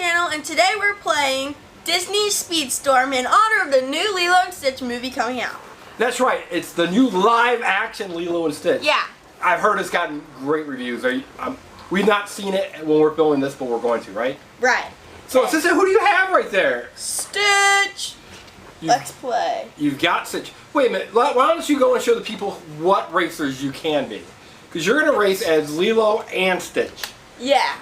channel, and today we're playing Disney Speedstorm in honor of the new Lilo and Stitch movie coming out. That's right. It's the new live-action Lilo and Stitch. Yeah. I've heard it's gotten great reviews. We've not seen it when we're filming this, but we're going to, right? Right. So, Sister, who do you have right there? Stitch. Let's play. You've got Stitch. Wait a minute. Why don't you go and show the people what racers you can be? Because you're going to race as Lilo and Stitch. Yeah.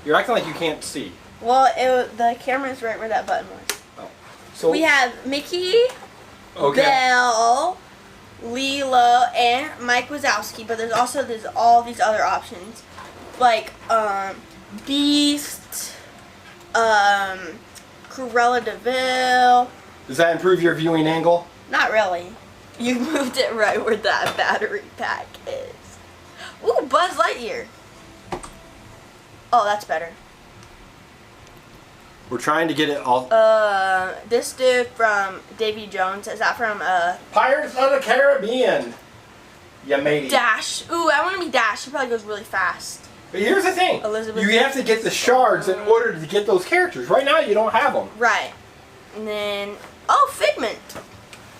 You're acting like you can't see. Well, the camera's right where that button was. Oh. So we have Mickey, okay. Belle, Lilo, and Mike Wazowski, but there's all these other options. Like, Beast, Cruella DeVille. Does that improve your viewing angle? Not really. You moved it right where that battery pack is. Ooh, Buzz Lightyear. Oh, that's better. We're trying to get it all. This dude from Davy Jones, is that from Pirates of the Caribbean. Yeah, matey. Dash? Ooh, I want to be Dash. He probably goes really fast. But here's the thing. Elizabeth you have to get the shards in order to get those characters. Right now, you don't have them. Right. And then, oh, Figment.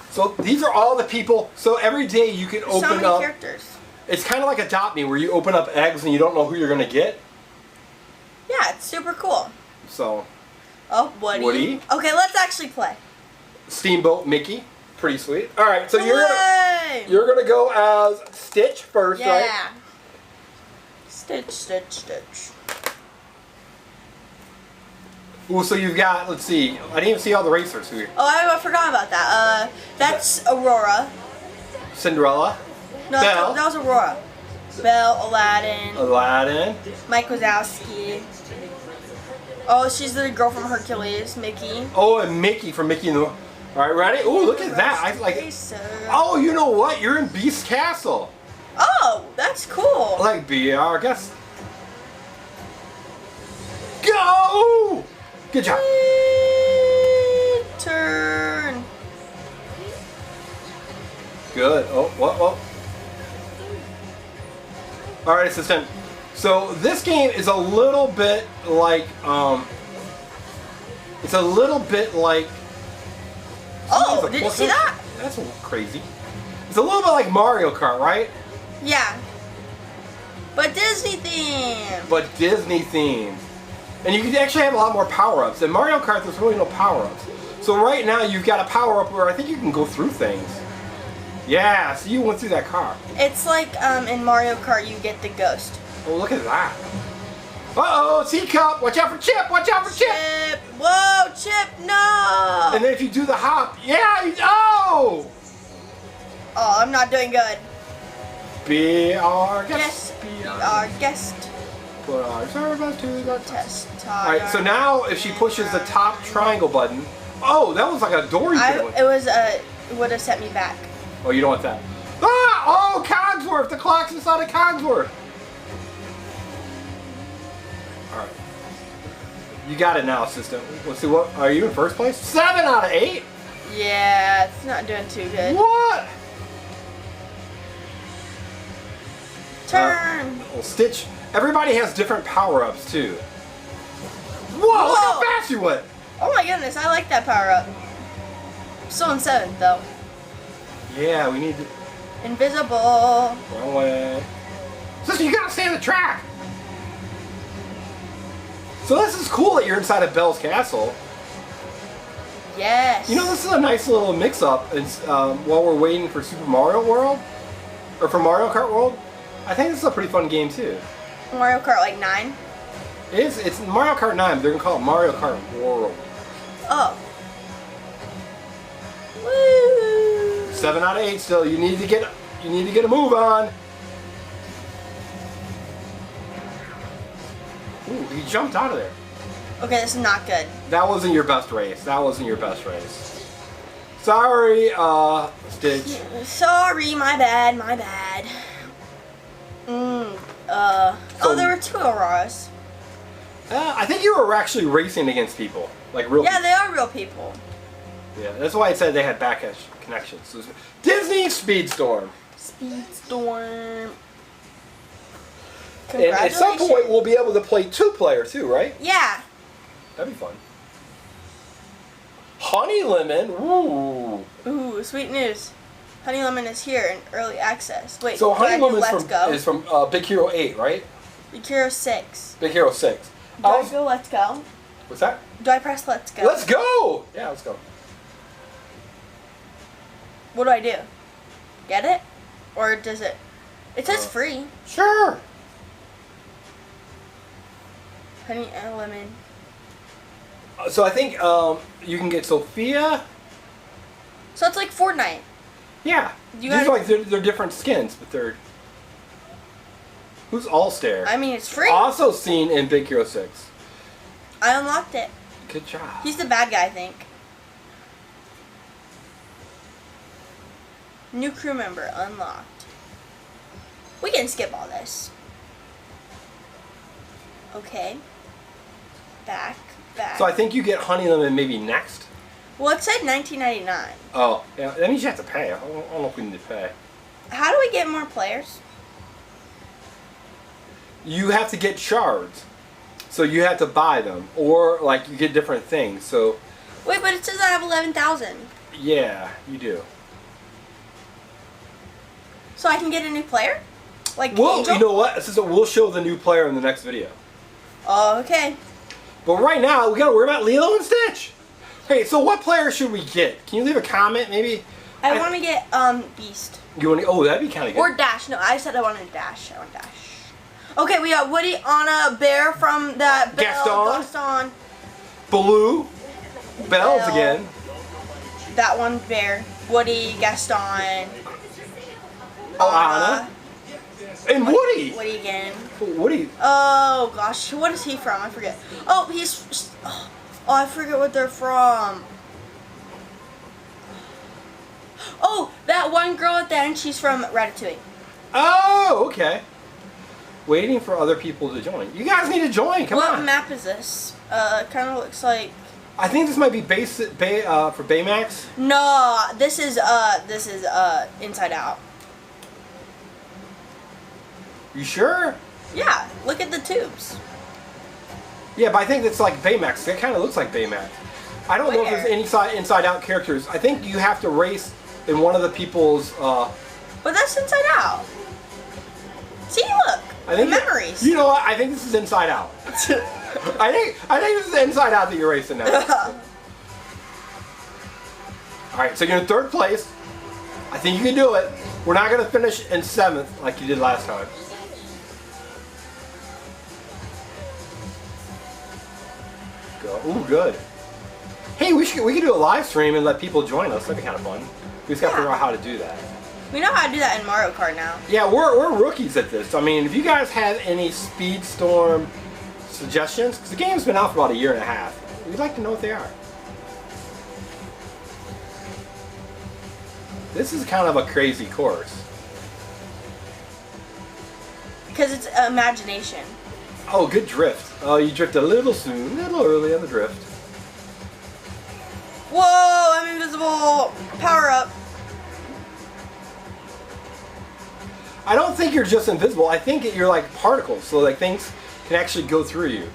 So these are all the people. So every day you can open up. So many characters. It's kind of like Adopt Me, where you open up eggs and you don't know who you're gonna get. Yeah, it's super cool. So. Oh, Woody. Woody. Okay, let's actually play. Steamboat Mickey. Pretty sweet. All right, so you're gonna go as Stitch first, right? Yeah. Stitch, Stitch, Stitch. Ooh, so you've got. Let's see. I didn't even see all the racers here. Oh, I forgot about that. That's Aurora. Cinderella. No, Belle. that was Aurora. Belle, Aladdin. Aladdin. Mike Wazowski. Oh, she's the girl from Hercules, Mickey. Oh, and Mickey from Mickey and the. All right, ready? Oh, look at that! I like. Oh, you know what? You're in Beast Castle. Oh, that's cool. I like BR. Guess. Go! Good job. Turn. Good. Oh, what? All right, assistant. So this game is a little bit like it's a little bit like. Oh, did you see that? That's a little crazy. It's a little bit like Mario Kart, right? Yeah. But Disney themed. But Disney themed. And you can actually have a lot more power-ups. In Mario Kart, there's really no power-ups. So right now, you've got a power-up where I think you can go through things. Yeah, so you went through that car. It's like in Mario Kart, you get the ghost. Oh, look at that. Uh-oh, teacup. Watch out for Chip. Watch out for Chip. Chip. Whoa, Chip, no. And then if you do the hop, yeah, oh. Oh, I'm not doing good. Be our guest. Yes, be our guest. Put our service to the test. Alright, so now if she pushes the top triangle button, oh, that was like a door you could it would have set me back. Oh, you don't want that. Ah! Oh, Cogsworth! The clock's inside of Cogsworth! Alright. You got it now, assistant. Let's see, what are you in first place? 7 out of 8? Yeah, it's not doing too good. What? Turn! Well, Stitch, everybody has different power-ups too. Whoa, look how fast you went! Oh my goodness, I like that power-up. Still in 7th though. Yeah, we need to... Invisible. Wrong way. Sister, you gotta stay on the track! So this is cool that you're inside of Belle's castle. Yes. You know, this is a nice little mix-up while we're waiting for Super Mario World. Or for Mario Kart World. I think this is a pretty fun game too. Mario Kart like 9? It's Mario Kart 9, but they're gonna call it Mario Kart World. Oh. Woo! 7 out of 8 still. You need to get a move on. Ooh, he jumped out of there. Okay, this is not good. That wasn't your best race. Sorry, Stitch. Sorry, my bad. Oh, there were 2 Auroras. I think you were actually racing against people. Like real people. Yeah, they are real people. Yeah, that's why I said they had back connections. So Disney Speedstorm. Speedstorm. And at some point we'll be able to play 2-player too, right? Yeah. That'd be fun. Honey lemon. Ooh. Ooh, sweet news. Honey Lemon is here in early access. Wait, So Honey Lemon Let's is from Big Hero 8, right? Big Hero 6. Big Hero 6. Do I go Let's Go? What's that? Do I press Let's Go? Let's go! Yeah, let's go. What do I do? Get it? Or does it... It says free. Sure. Honey and Lemon. So I think you can get Sophia. So it's like Fortnite. Yeah. You These gotta- are like they're different skins, but they're. Who's Allstar? I mean, it's free. Also seen in Big Hero 6. I unlocked it. Good job. He's the bad guy, I think. New crew member unlocked. We can skip all this. Okay. Back. So I think you get Honey Lemon maybe next. Well, it said $19.99. Oh, yeah. That means you have to pay. I don't know if we need to pay. How do we get more players? You have to get shards. So you have to buy them. Or, like, you get different things. So, Wait, but it says I have 11,000. yeah, you do. So I can get a new player? Like Well, Angel? you know what? We'll show the new player in the next video. Oh, okay. But right now, we gotta worry about Lilo and Stitch. Okay, so what player should we get? Can you leave a comment, maybe? I want to get Beast. You want to? Oh, that'd be kind of good. Or Dash. No, I said I wanted Dash. I want Dash. Okay, we got Woody, Anna, Bear from that Belle, Gaston. Baloo, Belle's Belle. again. That one, Bear. Woody, Gaston. Anna. And Woody. Woody again. Woody. Oh gosh, what is he from? I forget. Oh, he's. Oh, I forget what they're from. Oh, that one girl at the end. She's from Ratatouille. Oh, okay. Waiting for other people to join. You guys need to join. Come What on. map is this? It kind of looks like. I think this might be for Baymax. No, this is Inside Out. You sure? Yeah, look at the tubes. Yeah, but I think it's like Baymax. It kind of looks like Baymax. I don't know if there's any inside out characters. I think you have to race in one of the people's. But that's Inside Out. See, look. I think memories. You know what? I think this is Inside Out. I think this is Inside Out that you're racing now. All right, so you're in third place. I think you can do it. We're not gonna finish in 7th like you did last time. Go. Ooh, good. Hey, we could do a live stream and let people join us. That'd be kind of fun. We just gotta figure out how to do that. We know how to do that in Mario Kart now. Yeah, we're rookies at this. I mean, if you guys have any Speedstorm suggestions, because the game's been out for about a year and a half, we'd like to know what they are. This is kind of a crazy course. Because it's imagination. Oh, good drift. Oh, you drift a little soon, a little early on the drift. Whoa, I'm invisible. Power up. I don't think you're just invisible. I think you're like particles, so like things can actually go through you.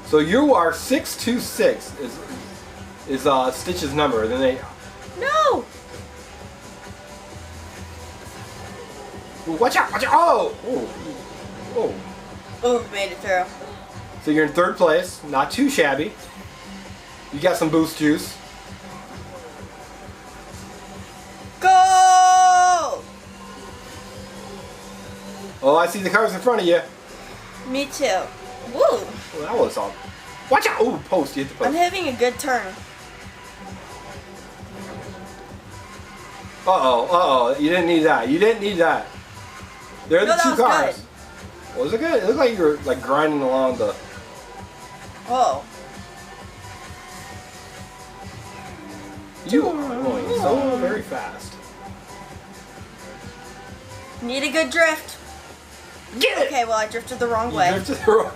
So you are 626 is Stitch's number. Then they. No. Ooh, watch out! Watch out! Oh! Oh! Oh! Ooh, made it through. So you're in third place, not too shabby. You got some boost juice. Go! Oh, I see the cars in front of you. Me too. Woo! Well, that was all. Watch out! Oh, post! You hit the post. I'm having a good turn. Uh-oh. You didn't need that. You didn't need that. There are the two cars. Good. Was it good? It looked like you were like grinding along the. Whoa. You are going so very fast. Need a good drift. Get it! Okay, well I drifted the wrong You way. drifted the wrong-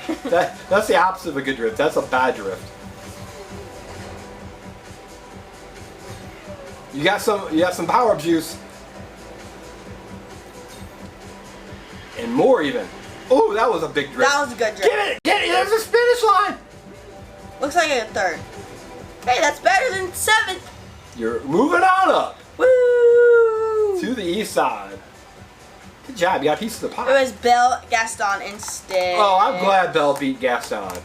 that's the opposite of a good drift. That's a bad drift. You got some power juice. And more even. Oh, that was a big drift. That was a good drift. Get it! There's a finish line! Looks like I got third. Hey, that's better than 7th. You're moving on up. Woo! To the east side. Good job, you got a piece of the pie. It was Belle, Gaston, and Stich. Oh, I'm glad Belle beat Gaston.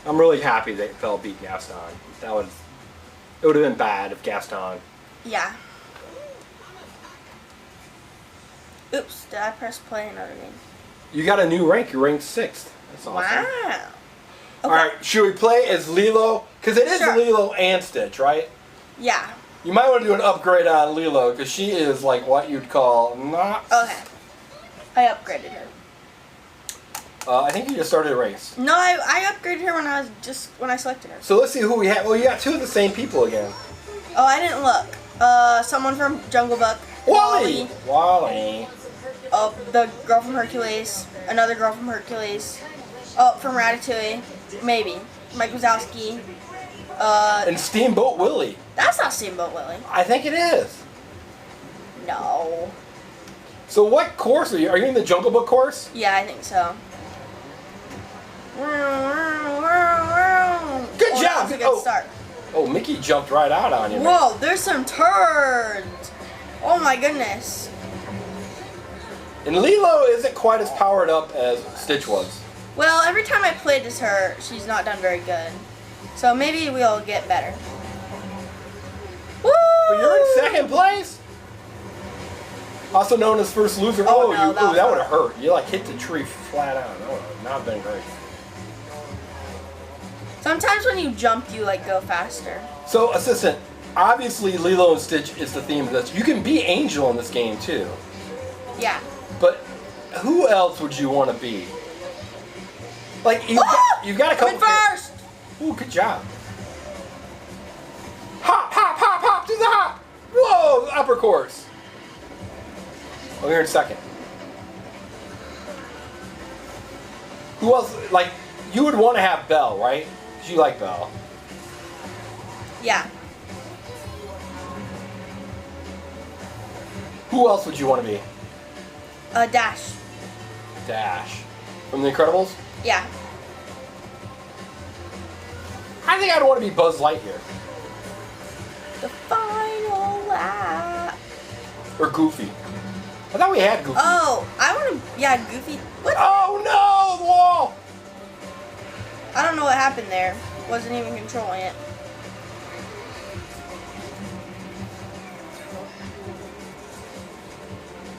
I'm really happy that Belle beat Gaston. It would have been bad if Gaston. Yeah. Oops, did I press play another game? You got a new rank, you're ranked 6th. That's awesome. Wow. Okay. Alright, should we play as Lilo? Because it is Sure. Lilo and Stitch, right? Yeah. You might want to do an upgrade on Lilo, because she is like what you'd call not... Okay. I upgraded her. I think you just started a race. No, I upgraded her when I selected her. So let's see who we have. Well, you got 2 of the same people again. Oh, I didn't look. Someone from Jungle Book. Wally! Oh, the girl from Hercules. Another girl from Hercules. Oh, from Ratatouille. Maybe. Mike Wazowski. And Steamboat Willie. That's not Steamboat Willie. I think it is. No. So what course are you? Are you in the Jungle Book course? Yeah, I think so. Good job. That was a good start. Oh, Mickey jumped right out on you. Whoa, there's some turns. Oh my goodness. And Lilo isn't quite as powered up as Stitch was. Well, every time I played as her, she's not done very good. So maybe we'll get better. Woo! But you're in 2nd place? Also known as first loser. Oh, no, that would have hurt. You like hit the tree flat out. That would have not been great. Sometimes when you jump, you like go faster. So, assistant, obviously Lilo and Stitch is the theme of this. You can be Angel in this game too. Yeah. But who else would you want to be? Like you've got a couple. I'm in first. Ooh, good job. Hop, hop, hop, hop, do the hop. Whoa, the upper course. Oh, you're in 2nd. Who else? Like you would want to have Belle, right? 'Cause you like Belle. Yeah. Who else would you want to be? Dash. Dash. From The Incredibles? Yeah. I think I'd want to be Buzz Lightyear. The final lap. Or Goofy. I thought we had Goofy. Oh, I want to. Yeah, Goofy. What? Oh no, the wall! I don't know what happened there. Wasn't even controlling it.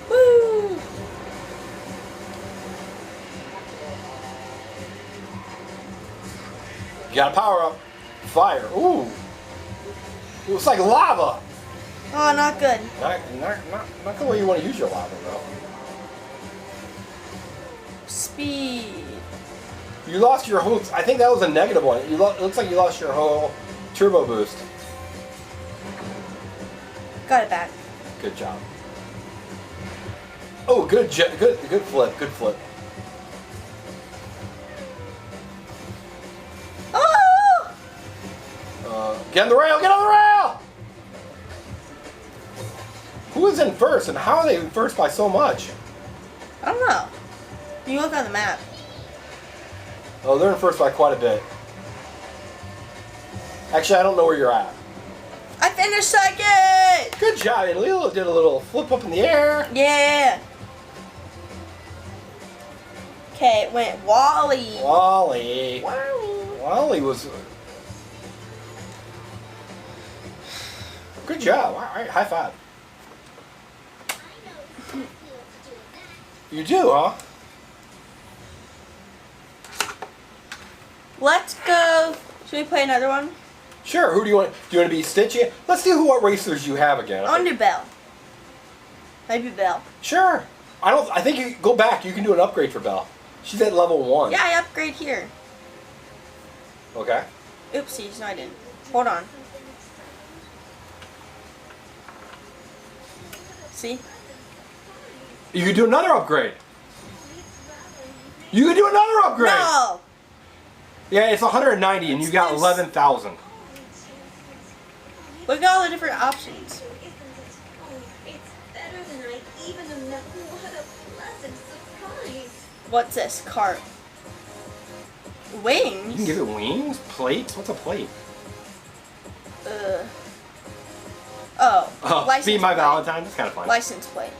Woo! You got a power up. Fire. Ooh. It looks like lava. Oh, not good. Not the way you want to use your lava, though. Speed. You lost your whole... I think that was a negative one. It looks like you lost your whole turbo boost. Got it back. Good job. Oh, good flip. Good flip. Oh! Get on the rail! Get on the rail! Who is in first, and how are they in first by so much? I don't know. You look on the map. Oh, they're in first by quite a bit. Actually, I don't know where you're at. I finished 2nd! Good job, and Lilo did a little flip up in the air. Yeah. Okay, it went Wally. Wally. Wally. Wally was... Good job. All right, high five. You do, huh? Let's go. Should we play another one? Sure. Who do you want? Do you want to be Stitchy? Let's see what racers you have again. I want to do Belle. Maybe Belle. Sure. I think you go back. You can do an upgrade for Belle. She's at level 1. Yeah, I upgrade here. Okay. Oopsies, no I didn't. Hold on. See? You can do another upgrade. You can do another upgrade. No! Yeah, it's 190 and you got 11,000. Look at all the different options. It's better than I even imagined. What a pleasant surprise. What's this? Cart. Wings? You can give it wings? Plates? What's a plate? Oh. Be my plate. Valentine. That's kind of fun. License plate.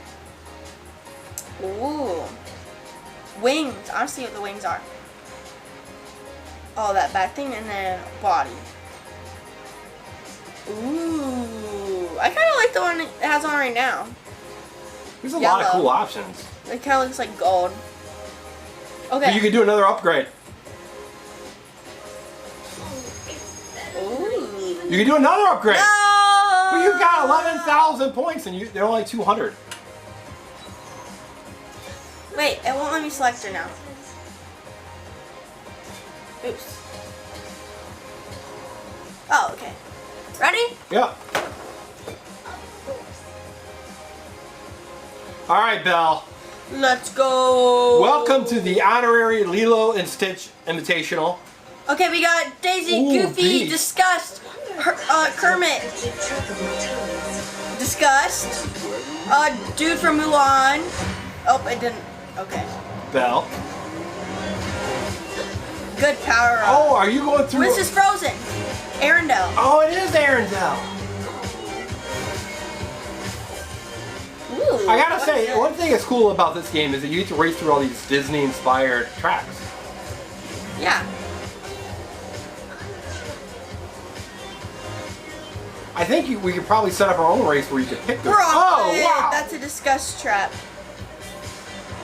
Ooh. Wings. I want to see what the wings are. Oh, that back thing, and then body. Ooh. I kind of like the one it has on right now. There's a lot of cool options. It kind of looks like gold. Okay. But you could do another upgrade. Ooh. You can do another upgrade. No! But you've got 11,000 points and they're only 200. Wait, it won't let me select her now. Oops. Oh, okay. Ready? Yeah. All right, Belle. Let's go. Welcome to the honorary Lilo and Stitch Invitational. Okay, we got Daisy, Ooh, Goofy, beast. Disgust, Kermit, Disgust, dude from Mulan. Oh, it didn't. Okay. Belle. Good power up. Oh, are you going through? This is Frozen. Arendelle. Oh, it is Arendelle. Ooh, I gotta what say, is it? one thing that's cool about this game is that you get to race through all these Disney-inspired tracks. Yeah. I think we could probably set up our own race where you could pick them. We're on Oh, it. wow! That's a Disgust trap.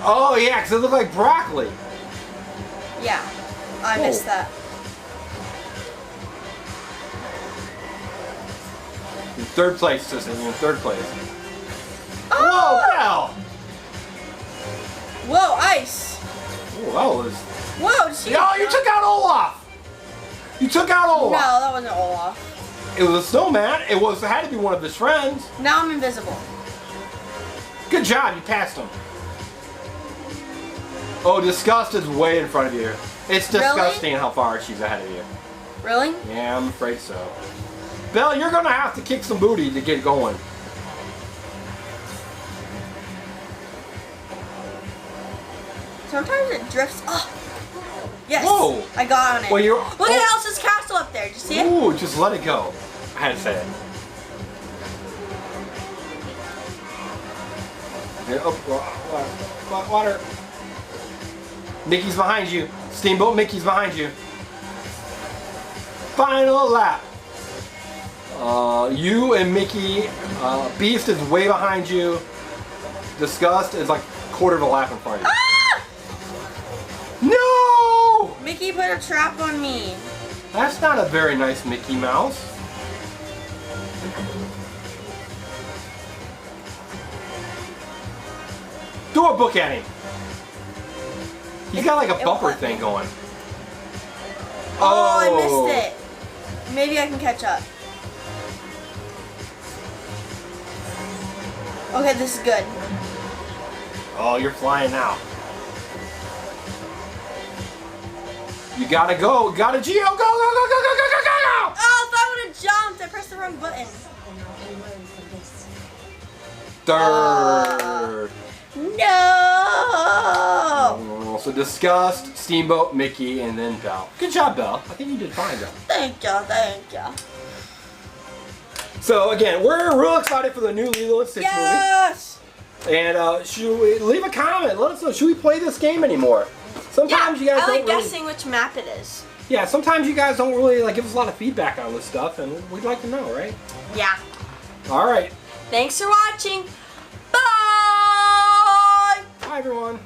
Oh, yeah, because it looked like broccoli. Yeah. I missed that. In third place, Sissy. You're in third place. Oh! Whoa, Belle! Whoa, ice. Oh, that was... Whoa, did she... No, you took out Olaf! You took out No, Olaf! that wasn't Olaf. It was a snowman. It had to be one of his friends. Now I'm invisible. Good job, you passed him. Oh, Disgust is way in front of you. It's disgusting how far she's ahead of you. Really? Yeah, I'm afraid so. Belle, you're gonna have to kick some booty to get going. Sometimes it drifts. Oh! Yes! Whoa. I got on it. Well, you're... Look at Elsa's castle up there. Did you see it? Ooh, just let it go. I had to say it. Here, oh, water. Mickey's behind you. Steamboat Mickey's behind you. Final lap. You and Mickey. Beast is way behind you. Disgust is like a quarter of a lap in front of you. Ah! No! Mickey put a trap on me. That's not a very nice Mickey Mouse. Do a book at him. He's got like a bumper thing going. Oh, I missed it. Maybe I can catch up. Okay, this is good. Oh, you're flying now. You gotta go. You gotta Geo. Go, go, go, go, go, go, go, go, go! Oh, if I would have jumped, I pressed the wrong button. Third. No! So Disgust, Steamboat, Mickey, and then Belle. Good job, Belle. I think you did fine, Belle. Thank you, thank you. So again, we're real excited for the new Lilo and Stitch Yes! movie. And should we leave a comment? Let us know. Should we play this game anymore? Sometimes you guys I don't like really, guessing which map it is. Yeah, sometimes you guys don't really give us a lot of feedback on this stuff, and we'd like to know, right? Yeah. All right. Thanks for watching. Bye! Bye, everyone.